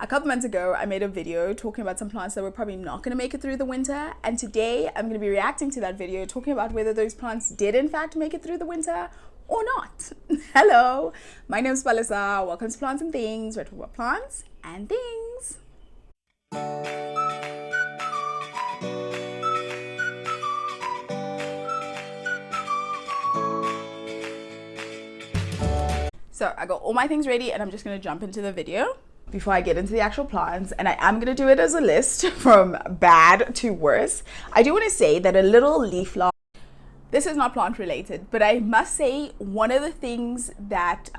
A couple months ago, I made a video talking about some plants that were probably not going to make it through the winter. And today, I'm going to be reacting to that video, talking about whether those plants did in fact make it through the winter or not. Hello, my name is Palisa. Welcome to Plants and Things, where I talk about plants and things. So I got all my things ready and I'm just going to jump into the video before I get into the actual plants, and I am going to do it as a list from bad to worse. I do want to say that a little leaf loss, this is not plant related, but I must say one of the things that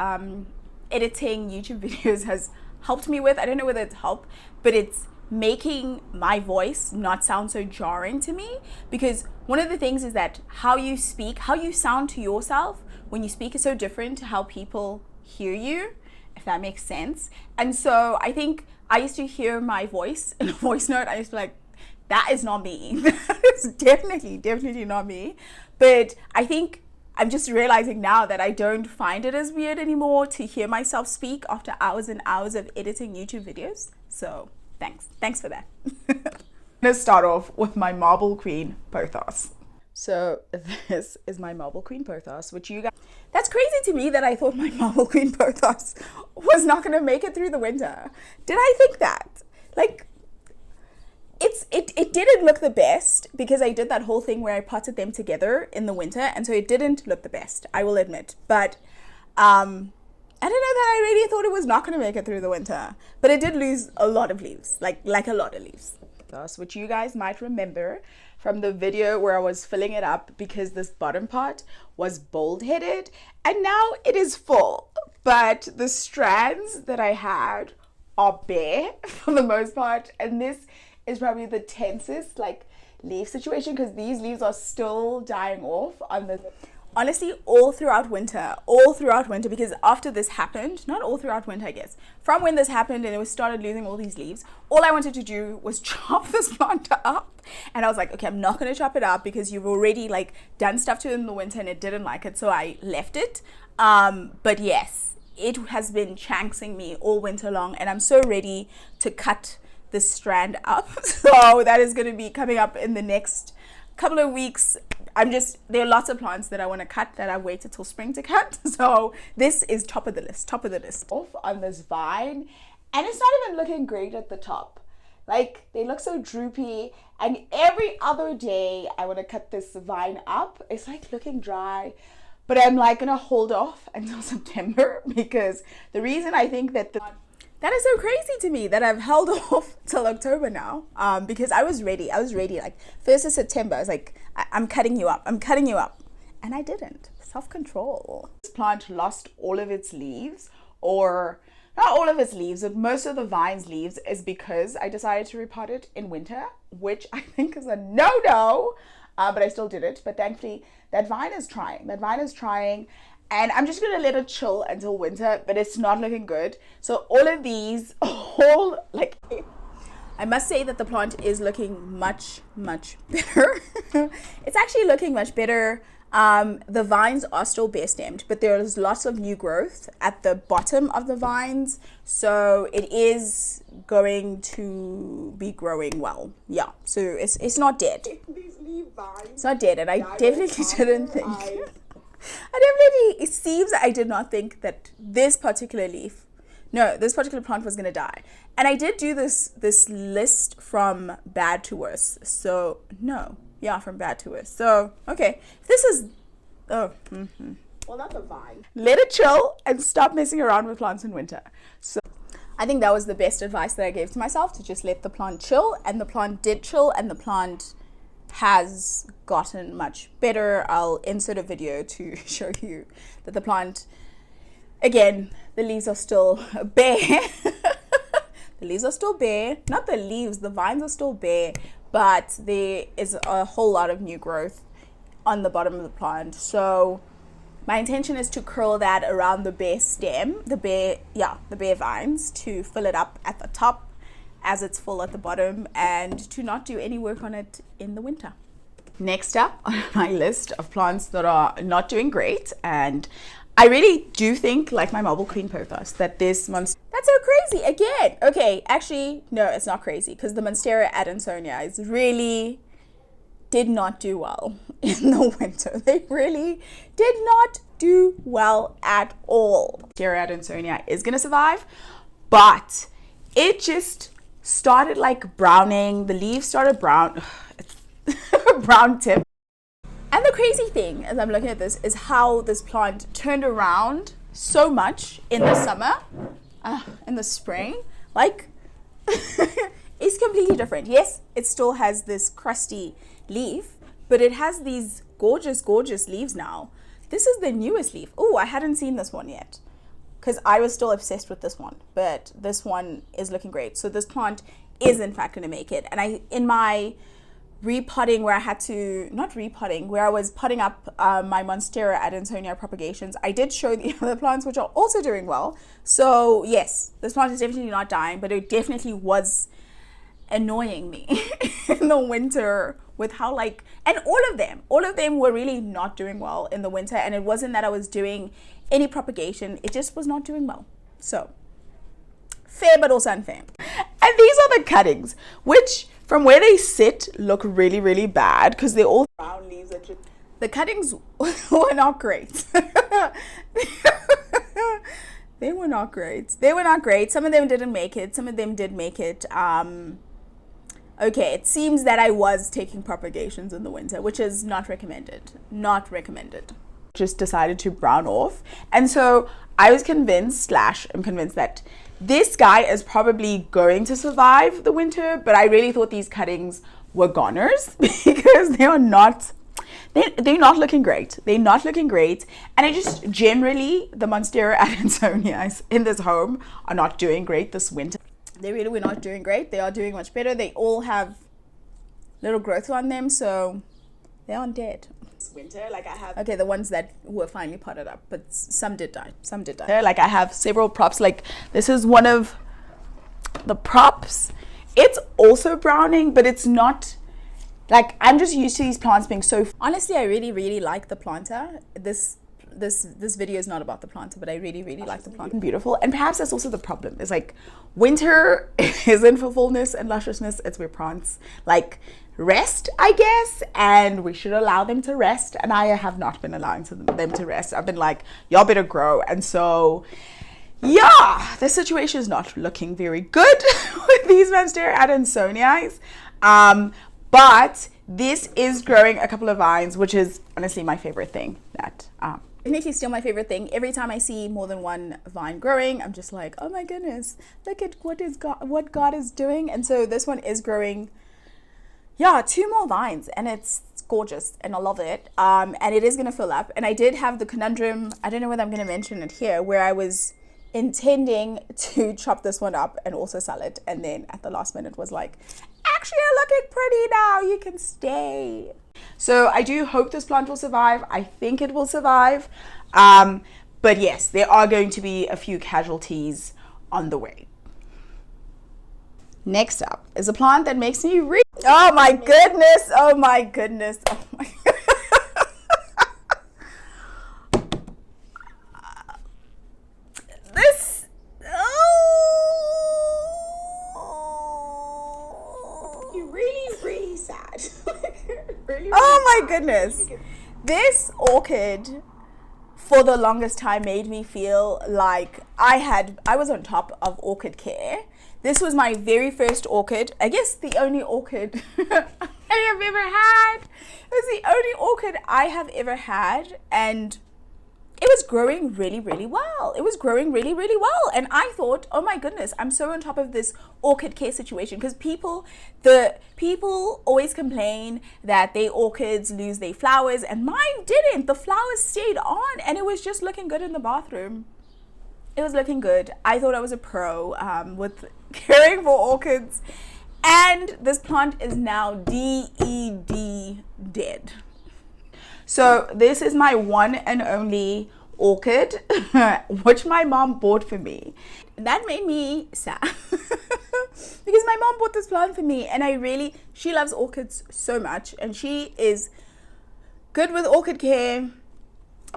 editing YouTube videos has helped me with, I don't know whether it's helped, but it's making my voice not sound so jarring to me, because one of the things is that how you speak, how you sound to yourself when you speak is so different to how people hear you, if that makes sense. And so I think I used to hear my voice in a voice note, I used to be like, that is not me. That is definitely not me. But I think I'm just realizing now that I don't find it as weird anymore to hear myself speak after hours and hours of editing YouTube videos. So thanks for that. I'm gonna start off with my Marble Queen pothos. So this is my Marble Queen pothos, which you guys, that's crazy to me that I thought my Marble Queen pothos was not going to make it through the winter. Did I think that? Like, it didn't look the best because I did that whole thing where I potted them together in the winter, and so it didn't look the best, I will admit. But I don't know that I really thought it was not going to make it through the winter, but it did lose a lot of leaves, like a lot of leaves. Which you guys might remember from the video where I was filling it up because this bottom part was bold-headed and now it is full, but the strands that I had are bare for the most part, and this is probably the tensest like leaf situation because these leaves are still dying off on the, honestly, all throughout winter, because after this happened, not all throughout winter, I guess, from when this happened and it was started losing all these leaves, all I wanted to do was chop this plant up. And I was like, okay, I'm not going to chop it up because you've already like done stuff to it in the winter and it didn't like it, so I left it. But yes, it has been chanksing me all winter long, and I'm so ready to cut this strand up. So that is going to be coming up in the next couple of weeks. There are lots of plants that I want to cut that I waited till spring to cut. So this is top of the list. Off on this vine, and it's not even looking great at the top. Like, they look so droopy, and every other day I want to cut this vine up. It's like looking dry, but I'm like gonna hold off until September, because the reason I think that that is so crazy to me that I've held off till October now, because I was ready, like 1st of September, I was like, I'm cutting you up, and I didn't. Self-control. This plant lost all of its leaves, or not all of its leaves, but most of the vine's leaves, is because I decided to repot it in winter, which I think is a no-no, but I still did it. But thankfully, that vine is trying, and I'm just gonna let it chill until winter, but it's not looking good. So all of these, I must say that the plant is looking much better. It's actually looking much better. The vines are still bare stemmed, but there's lots of new growth at the bottom of the vines, so it is going to be growing well. Yeah, so it's not dead. It's not dead, and I definitely didn't think. It seems I did not think that this particular plant was going to die. And I did do this list from bad to worse. So, no. Yeah, from bad to worse. So, okay. This is, well, not the vine. Let it chill and stop messing around with plants in winter. So, I think that was the best advice that I gave to myself, to just let the plant chill. And the plant did chill, and the plant has gotten much better. I'll insert a video to show you that the plant, again, the leaves are still bare. The leaves are still bare, not the leaves, the vines are still bare, but there is a whole lot of new growth on the bottom of the plant. So my intention is to curl that around the bare stem, the bare vines, to fill it up at the top as it's full at the bottom, and to not do any work on it in the winter. Next up on my list of plants that are not doing great, and I really do think, like my Marble Queen Pothos, that this monster... That's so crazy, again. Okay, actually, no, it's not crazy, because the Monstera Adansonia is really... did not do well in the winter. They really did not do well at all. Monstera Adansonia is going to survive, but it just started like browning. The leaves started brown. Brown tip. And the crazy thing, as I'm looking at this, is how this plant turned around so much in the summer, in the spring. Like, it's completely different. Yes, it still has this crusty leaf, but it has these gorgeous, gorgeous leaves now. This is the newest leaf. Oh, I hadn't seen this one yet, because I was still obsessed with this one, but this one is looking great. So this plant is in fact going to make it. And in my repotting, where I had to, not repotting, where I was potting up my Monstera Adansonia propagations, I did show the other plants which are also doing well. So yes, this plant is definitely not dying, but it definitely was annoying me in the winter with how like, and all of them were really not doing well in the winter. And it wasn't that I was doing any propagation, it just was not doing well. So fair but also unfair. And these are the cuttings, which from where they sit look really, really bad, because they're all brown leaves. The cuttings were not great. They were not great. They were not great. Some of them didn't make it. Some of them did make it. Okay, it seems that I was taking propagations in the winter, which is not recommended. Not recommended. Just decided to brown off. And so I was convinced, I'm convinced that this guy is probably going to survive the winter, but I really thought these cuttings were goners because they're not looking great. They're not looking great. And I just generally, the Monstera Adansonia in this home are not doing great this winter. They really were not doing great. They are doing much better. They all have little growth on them, so they aren't dead. Winter, like I have, okay, the ones that were finally potted up, but some did die. Like I have several props. Like this is one of the props. It's also browning, but it's not, like, I'm just used to these plants being so, honestly, I really, really like the planter. This video is not about the planter, but I really, really like the plant. Beautiful. And perhaps that's also the problem. It's like winter isn't for fullness and lusciousness. It's where plants like rest, I guess, and we should allow them to rest. And I have not been allowing them to rest. I've been like, y'all better grow. And so yeah, the situation is not looking very good with these Monstera Adansonias. But this is growing a couple of vines, which is honestly my favorite thing. Definitely still my favorite thing. Every time I see more than one vine growing, I'm just like, oh my goodness, look at what God is doing. And so this one is growing, yeah, 2 more vines, and it's gorgeous and I love it. And it is going to fill up. And I did have the conundrum, I don't know whether I'm going to mention it here, where I was intending to chop this one up and also sell it, and then at the last minute was like, actually you're looking pretty now, you can stay. So I do hope this plant will survive. I think it will survive, but yes, there are going to be a few casualties on the way. Next up is a plant that makes me oh my goodness, oh my goodness, oh my oh my goodness, this orchid for the longest time made me feel like I was on top of orchid care. This was my very first orchid, I guess the only orchid I have ever had. It was the only orchid I have ever had, and it was growing really, really well. It was growing really, really well. And I thought, oh my goodness, I'm so on top of this orchid care situation, because people always complain that their orchids lose their flowers, and mine didn't. The flowers stayed on, and it was just looking good in the bathroom. It was looking good. I thought I was a pro with caring for orchids. And this plant is now dead. So this is my one and only orchid, which my mom bought for me. That made me sad because my mom bought this plant for me, and she loves orchids so much, and she is good with orchid care.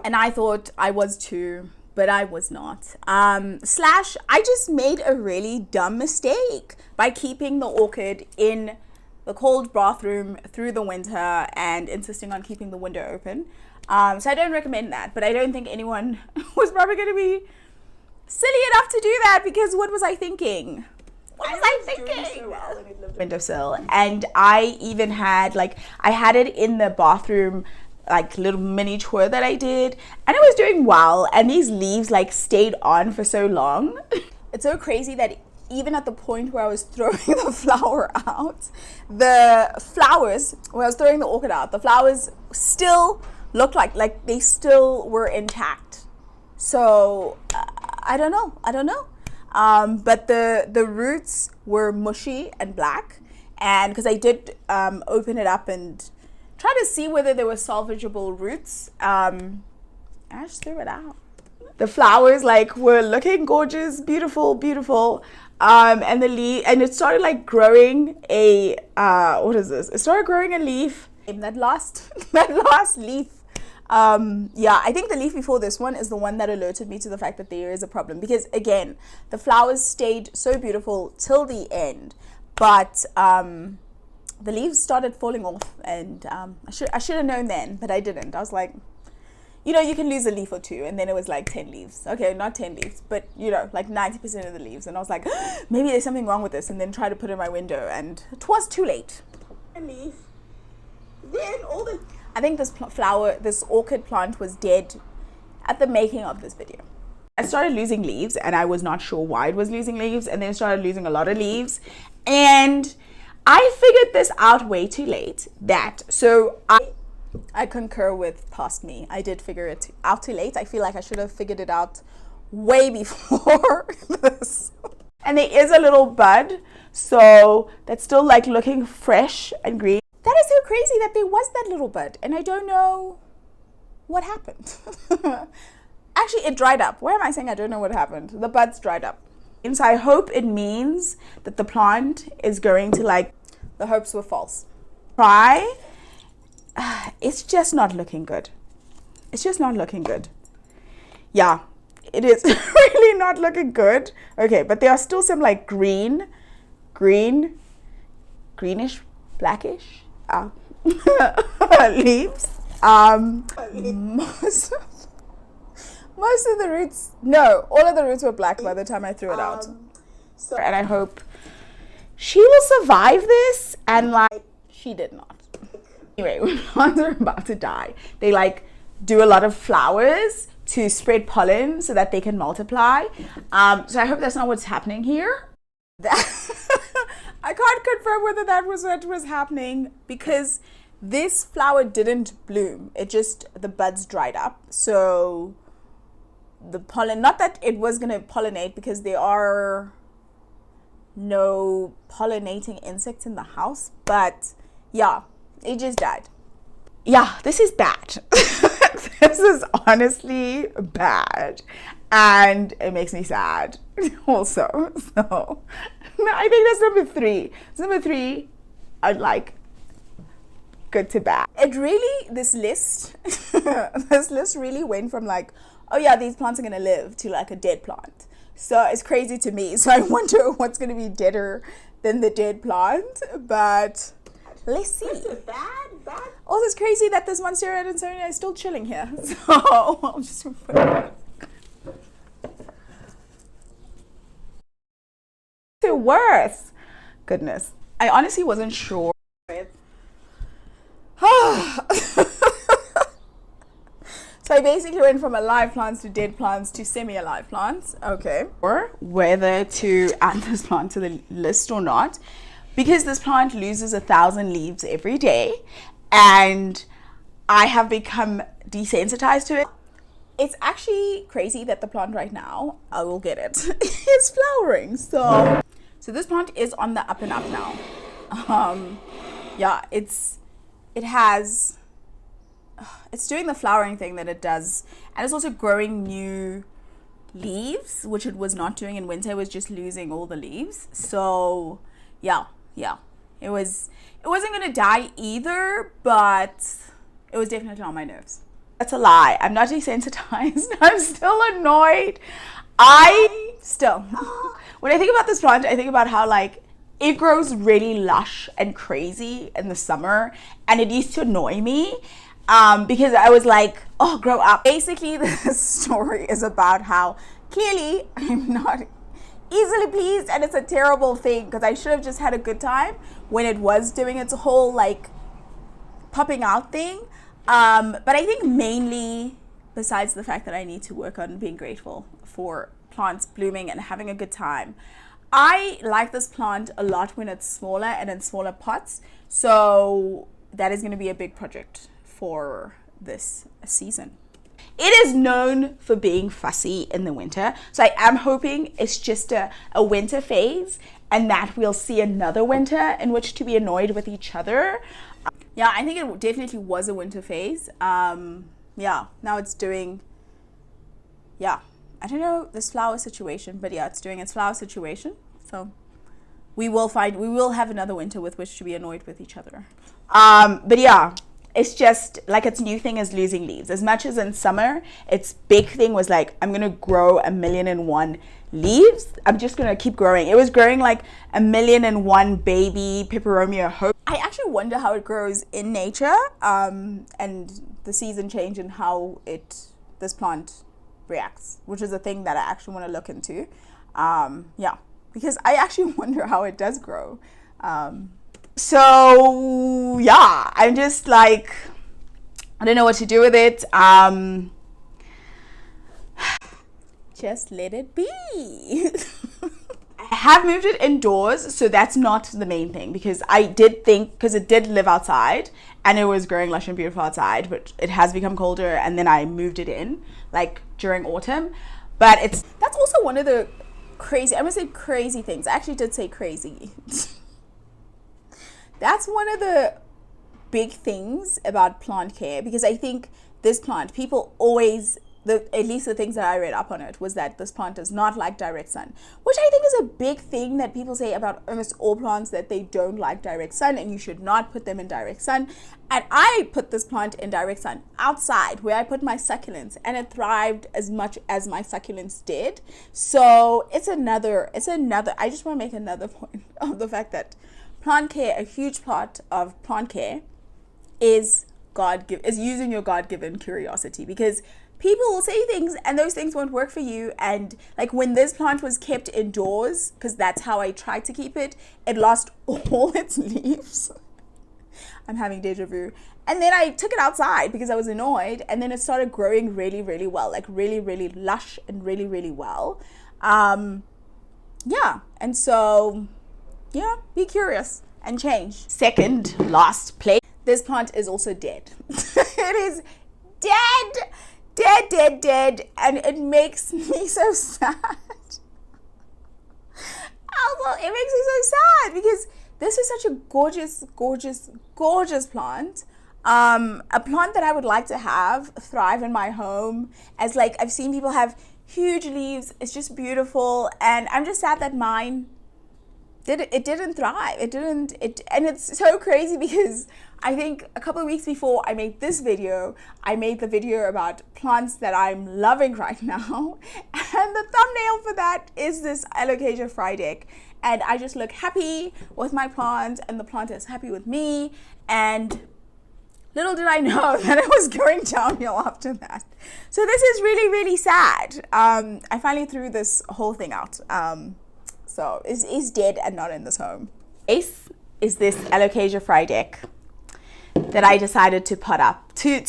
And I thought I was too, but I was not. Slash, I just made a really dumb mistake by keeping the orchid in the cold bathroom through the winter and insisting on keeping the window open. So I don't recommend that, but I don't think anyone was probably going to be silly enough to do that, because what was I thinking? What was I thinking? So well when it lived windowsill, and I even had I had it in the bathroom, little mini tour that I did, and it was doing well, and these leaves stayed on for so long. It's so crazy that even at the point where I was throwing the flower out, the flowers, where I was throwing the orchid out, the flowers still looked like they still were intact. So I don't know. But the roots were mushy and black, and because I did open it up and try to see whether there were salvageable roots, I just threw it out. The flowers were looking gorgeous, beautiful, and the leaf, and it started growing a what is this? It started growing a leaf. That last leaf. I think the leaf before this one is the one that alerted me to the fact that there is a problem, because again, the flowers stayed so beautiful till the end, but the leaves started falling off, and I should have known then, but I didn't. I was like, you can lose a leaf or two, and then it was 10 leaves. Okay, not 10 leaves, but 90% of the leaves, and I was like, maybe there's something wrong with this, and then try to put it in my window, and it was too late. A leaf. Then I think this orchid plant was dead at the making of this video. I started losing leaves, and I was not sure why it was losing leaves, and then it started losing a lot of leaves, and I figured this out way too late. I concur with past me. I did figure it out too late. I feel like I should have figured it out way before this. And there is a little bud, so that's still looking fresh and green. That is so crazy that there was that little bud, and I don't know what happened. Actually, it dried up. Why am I saying I don't know what happened? The buds dried up. And so I hope it means that the plant is going to the hopes were false. Try. It's just not looking good. Yeah, it is really not looking good. Okay, but there are still some greenish, blackish leaves. Most of the roots, no, all of the roots were black by the time I threw it out. And I hope she will survive this, and she did not. Anyway, when plants are about to die, they do a lot of flowers to spread pollen so that they can multiply. So I hope that's not what's happening here. I can't confirm whether that was what was happening, because this flower didn't bloom. It just, the buds dried up. So the pollen, not that it was going to pollinate, because there are no pollinating insects in the house, but yeah, it just died. Yeah, this is bad. This is honestly bad, and it makes me sad also. So I think that's number 3. Number 3, I'd good to bad. It really, this list really went from oh yeah, these plants are gonna live, to a dead plant. So it's crazy to me. So I wonder what's gonna be deader than the dead plant, but let's see. Bad. Also, it's crazy that this Monstera Adansonia is still chilling here. So I'll just put it. To worse. Goodness. I honestly wasn't sure. So I basically went from alive plants to dead plants to semi-alive plants. Okay. Or whether to add this plant to the list or not, because this plant loses 1,000 leaves every day, and I have become desensitized to it. It's actually crazy that the plant right now, I will get it, is flowering. So this plant is on the up and up now. Yeah, it's doing the flowering thing that it does, and it's also growing new leaves, which it was not doing in winter. It was just losing all the leaves. So yeah, it wasn't gonna die either, but it was definitely on my nerves. That's a lie. I'm not desensitized. I'm still annoyed. When I think about this plant, I think about how like it grows really lush and crazy in the summer, and it used to annoy me because I was like, oh, grow up. Basically, this story is about how clearly I'm not easily pleased, and it's a terrible thing because I should have just had a good time when it was doing its whole like popping out thing. But I think mainly, besides the fact that I need to work on being grateful for plants blooming and having a good time, I like this plant a lot when it's smaller and in smaller pots. So that is going to be a big project for this season. It is known for being fussy in the winter. So I am hoping it's just a winter phase and that we'll see another winter in which to be annoyed with each other. Yeah, I think it definitely was a winter phase. Yeah, now it's doing, yeah, I don't know this flower situation, but yeah, it's doing its flower situation. So we will have another winter with which to be annoyed with each other. But yeah, it's just like its new thing is losing leaves. As much as in summer, its big thing was like, I'm going to grow 1,000,001 leaves. I'm just going to keep growing. It was growing like 1,000,001 baby peperomia hope. I actually wonder how it grows in nature and the season change and how this plant reacts, which is a thing that I actually want to look into. Yeah, because I actually wonder how it does grow. So yeah, I'm just like, I don't know what to do with it. Just let it be. I have moved it indoors, so that's not the main thing, because I did think, because it did live outside and it was growing lush and beautiful outside, but it has become colder, and then I moved it in like during autumn. But that's also one of the crazy, I'm gonna say crazy things. I actually did say crazy. That's one of the big things about plant care, because I think this plant, people always, at least the things that I read up on it, was that this plant does not like direct sun, which I think is a big thing that people say about almost all plants, that they don't like direct sun and you should not put them in direct sun. And I put this plant in direct sun outside where I put my succulents, and it thrived as much as my succulents did. So it's another, I just want to make another point of the fact that plant care, a huge part of plant care is using your God-given curiosity, because people will say things and those things won't work for you. And like when this plant was kept indoors, because that's how I tried to keep it, it lost all its leaves. I'm having deja vu. And then I took it outside because I was annoyed, and then it started growing really, really well, like really, really lush and really, really well. Yeah, and so yeah, be curious and change. Second last place, this plant is also dead. It is dead, and it makes me so sad. Also, it makes me so sad because this is such a gorgeous plant. A plant that I would like to have thrive in my home, as like I've seen people have huge leaves. It's just beautiful, and I'm just sad that mine didn't thrive. And it's so crazy because I think a couple of weeks before I made this video, I made the video about plants that I'm loving right now, and the thumbnail for that is this Alocasia Frydek, and I just look happy with my plant, and the plant is happy with me, and little did I know that it was going downhill after that. So this is really, really sad. I finally threw this whole thing out. So it's dead and not in this home. Ace is this Alocasia Frydek that I decided to put up to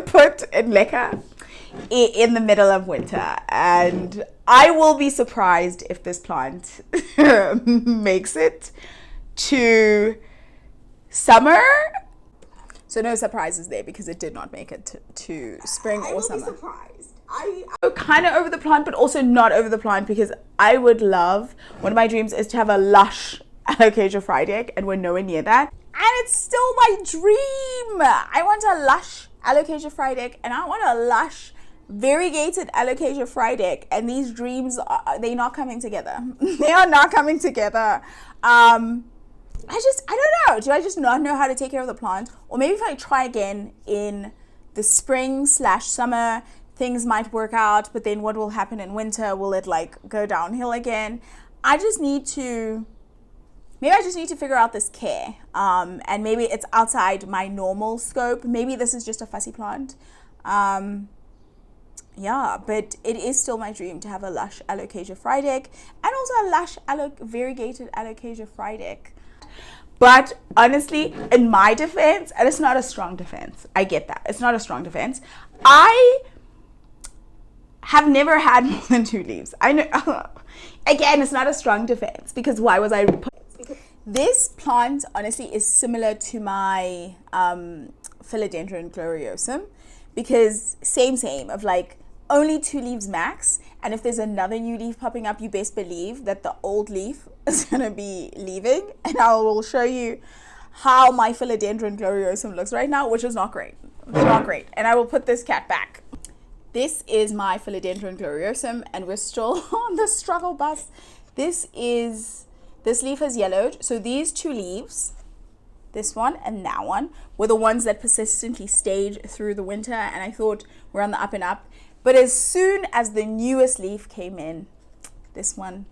put in lekker in the middle of winter, and I will be surprised if this plant makes it to summer. So no surprises there, because it did not make it to spring or summer. I will be surprised. I'm kind of over the plant, but also not over the plant, because I would love, one of my dreams is to have a lush Alocasia Frydek, and we're nowhere near that. And it's still my dream. I want a lush Alocasia Frydek, and I want a lush variegated Alocasia Frydek, and these dreams they're not coming together. They are not coming together. I don't know. Do I just not know how to take care of the plant? Or maybe if I try again in the spring/summer, things might work out, but then what will happen in winter? Will it like go downhill again? I just need to figure out this care. And maybe it's outside my normal scope. Maybe this is just a fussy plant. Yeah, but it is still my dream to have a lush alocasia frydek and also a lush variegated alocasia frydek. But honestly, in my defense, and it's not a strong defense, I get that. It's not a strong defense. I have never had more than 2 leaves. I know, again, it's not a strong defense because why was I... This plant, honestly, is similar to my philodendron gloriosum because same of like only 2 leaves max. And if there's another new leaf popping up, you best believe that the old leaf is going to be leaving. And I will show you how my philodendron gloriosum looks right now, which is not great. It's not great. And I will put this cat back. This is my philodendron gloriosum, and we're still on the struggle bus. This leaf has yellowed. So these 2 leaves, this one and that one, were the ones that persistently stayed through the winter. And I thought we're on the up and up. But as soon as the newest leaf came in, this one.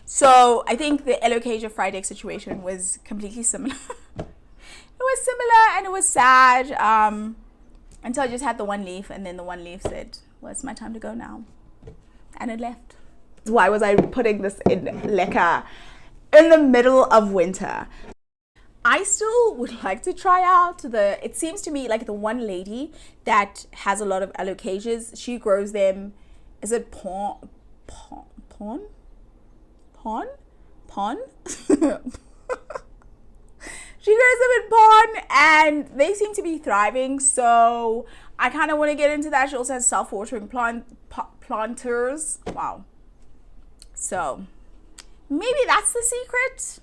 So I think the alocasia frydek situation was completely similar. It was similar and it was sad until I just had the 1 leaf, and then the 1 leaf said, well, it's my time to go now. And it left. Why was I putting this in lekker in the middle of winter? I still would like to try out it seems to me like the one lady that has a lot of alocasias, she grows them, is it pon? She grows them in pon, and they seem to be thriving, so I kind of want to get into that. She also has self-watering planters. Wow. So maybe that's the secret.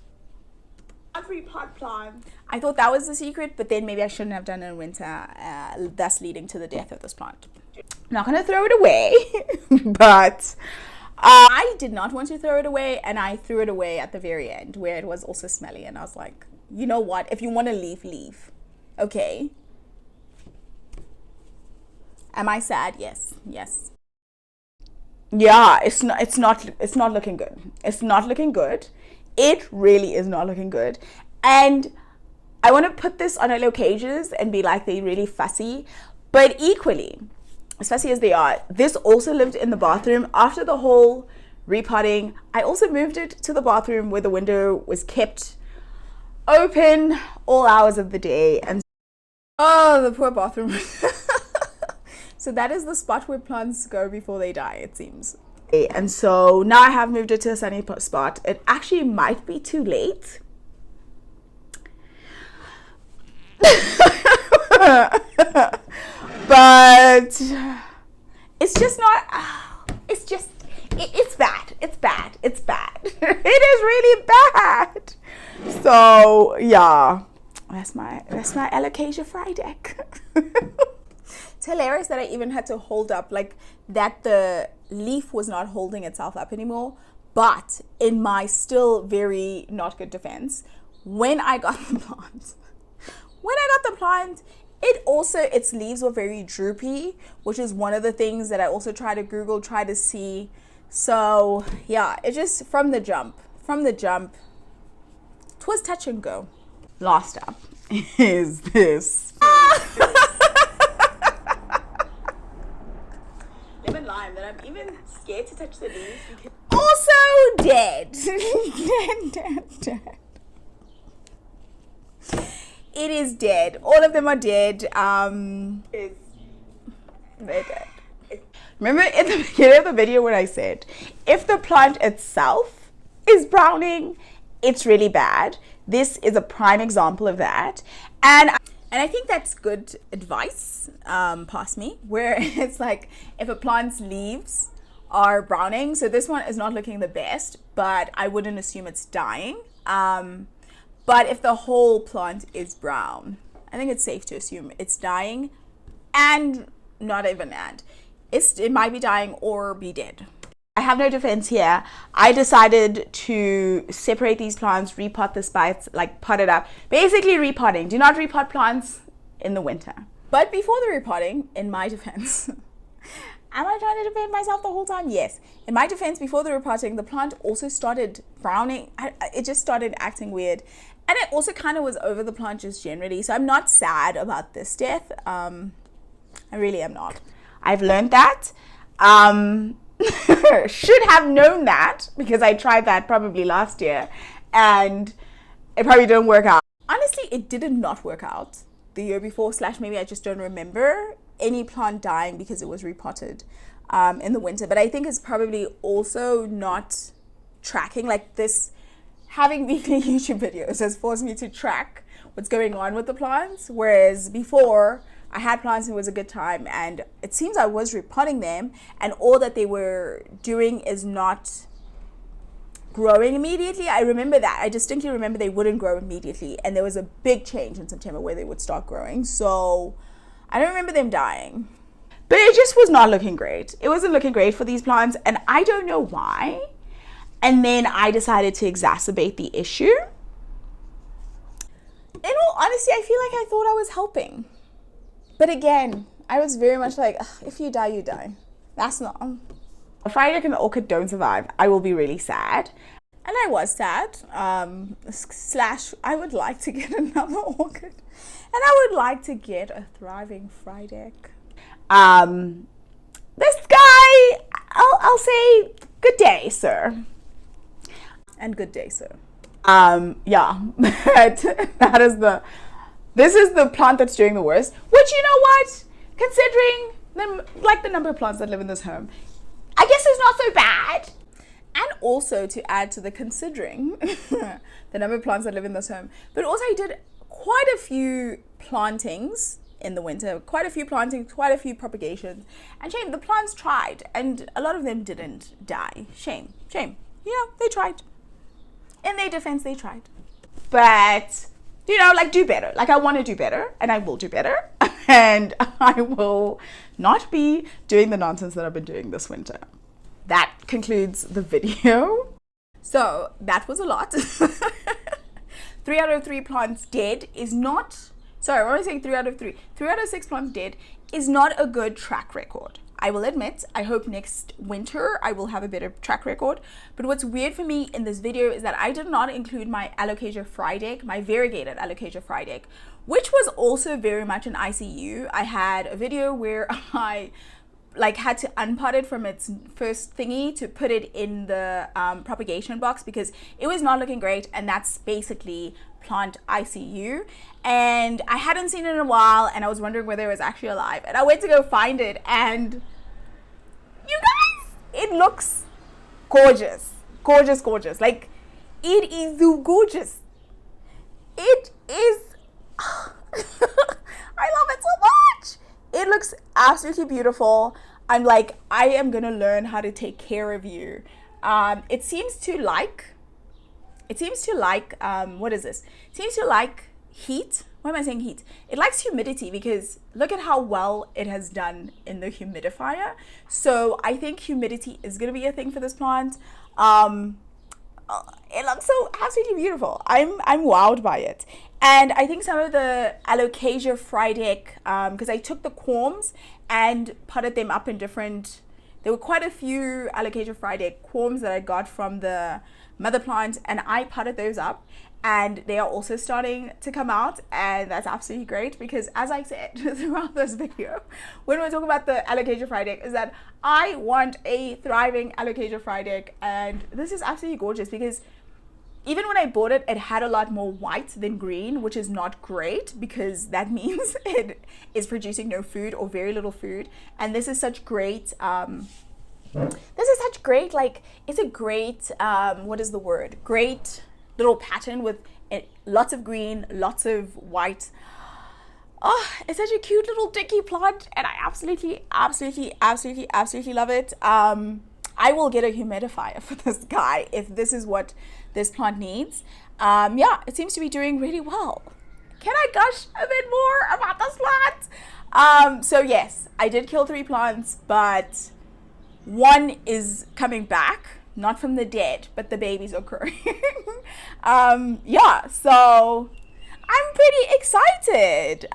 Repot plant. I thought that was the secret, but then maybe I shouldn't have done it in winter, thus leading to the death of this plant. I'm not going to throw it away, but I did not want to throw it away, and I threw it away at the very end where it was also smelly, and I was like, you know what? If you want to leave. Okay. Am I sad? Yes. Yeah, it's not looking good. It's not looking good. It really is not looking good. And I want to put this on alocasias and be like, they're really fussy. But equally, as fussy as they are, this also lived in the bathroom. After the whole repotting, I also moved it to the bathroom where the window was kept open all hours of the day. And oh, the poor bathroom. So that is the spot where plants go before they die, it seems. And so now I have moved it to a sunny spot. It actually might be too late. But it's just not, it's bad. It is really bad. So yeah, that's my alocasia frydek. It's hilarious that I even had to hold up, like that the leaf was not holding itself up anymore. But in my still very not good defense, when I got the plant, its leaves were very droopy, which is one of the things that I also try to see. So yeah, it just from the jump, it was touch and go. Last up is this. Lemon lime that I'm even scared to touch the leaves because also dead. Dead. It is dead. All of them are dead. They're dead. Remember in the beginning of the video when I said, if the plant itself is browning, it's really bad. This is a prime example of that. And I think that's good advice, past me, where it's like if a plant's leaves are browning, so this one is not looking the best, but I wouldn't assume it's dying. But if the whole plant is brown, I think it's safe to assume it's dying, and not even and. It might be dying or be dead. I have no defense here. I decided to separate these plants, repot the spikes, like pot it up. Basically repotting. Do not repot plants in the winter. But before the repotting, in my defense, am I trying to defend myself the whole time? Yes. In my defense, before the repotting, the plant also started browning. It just started acting weird. And it also kind of was over the plant just generally. So I'm not sad about this death. I really am not. I've learned that. Should have known that because I tried that probably last year and it probably didn't work out. Honestly, it did not work out the year before, / maybe I just don't remember any plant dying because it was repotted in the winter. But I think it's probably also not tracking like this. Having weekly YouTube videos has forced me to track what's going on with the plants, whereas before I had plants and it was a good time, and it seems I was repotting them and all that they were doing is not growing immediately. I remember that. I distinctly remember they wouldn't grow immediately, and there was a big change in September where they would start growing. So I don't remember them dying. But it just was not looking great. It wasn't looking great for these plants, and I don't know why. And then I decided to exacerbate the issue. In all honesty, I feel like I thought I was helping. But again, I was very much like, if you die, you die. That's not. If I and the orchid don't survive, I will be really sad. And I was sad. / I would like to get another orchid. And I would like to get a thriving Frydek. This guy, I'll say, good day, sir. And good day, sir. Yeah, that is this is the plant that's doing the worst, which, you know what, considering the number of plants that live in this home, I guess it's not so bad. And also to add to the considering the number of plants that live in this home, but also I did quite a few plantings in the winter, quite a few propagations, and shame, the plants tried and a lot of them didn't die. Shame. Yeah, they tried. In their defense, they tried. But, do better. I want to do better, and I will do better. And I will not be doing the nonsense that I've been doing this winter. That concludes the video. So, that was a lot. 3 out of 3 plants dead is not... Sorry, I want to say 3 out of 3. 3 out of 6 plants dead is not a good track record. I will admit, I hope next winter I will have a better track record. But what's weird for me in this video is that I did not include my Alocasia Frydek, my variegated Alocasia Frydek, which was also very much an ICU. I had a video where I had to unpot it from its first thingy to put it in the propagation box because it was not looking great, and that's basically plant ICU. And I hadn't seen it in a while, and I was wondering whether it was actually alive, and I went to go find it, and you guys, it looks gorgeous. Like, it is so gorgeous. It is I love it so much. It looks absolutely beautiful. I'm like, I am gonna learn how to take care of you. It seems to like what is this? It seems to like heat. Why am I saying heat? It likes humidity because look at how well it has done in the humidifier. So I think humidity is gonna be a thing for this plant. It looks so absolutely beautiful. I'm wowed by it. And I think some of the Alocasia Frydek, because I took the corms and potted them up in different, there were quite a few Alocasia Frydek corms that I got from the mother plant, and I potted those up, and they are also starting to come out, and that's absolutely great because, as I said throughout this video, when we're talking about the Alocasia Frydek, is that I want a thriving Alocasia Frydek, and this is absolutely gorgeous because even when I bought it, it had a lot more white than green, which is not great because that means it is producing no food or very little food. And this is such great, like, it's a great, what is the word? Great little pattern with lots of green, lots of white. Oh, it's such a cute little dicky plant, and I absolutely love it. I will get a humidifier for this guy if this is what this plant needs. Yeah, it seems to be doing really well. Can I gush a bit more about this plant? So yes, I did kill 3 plants, but one is coming back, not from the dead, but the baby's occurring. Yeah, so I'm pretty excited.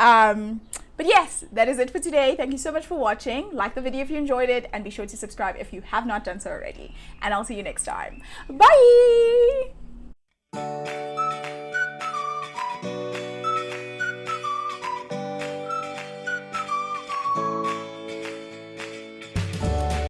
But yes, that is it for today. Thank you so much for watching. Like the video if you enjoyed it, and be sure to subscribe if you have not done so already. And I'll see you next time. Bye!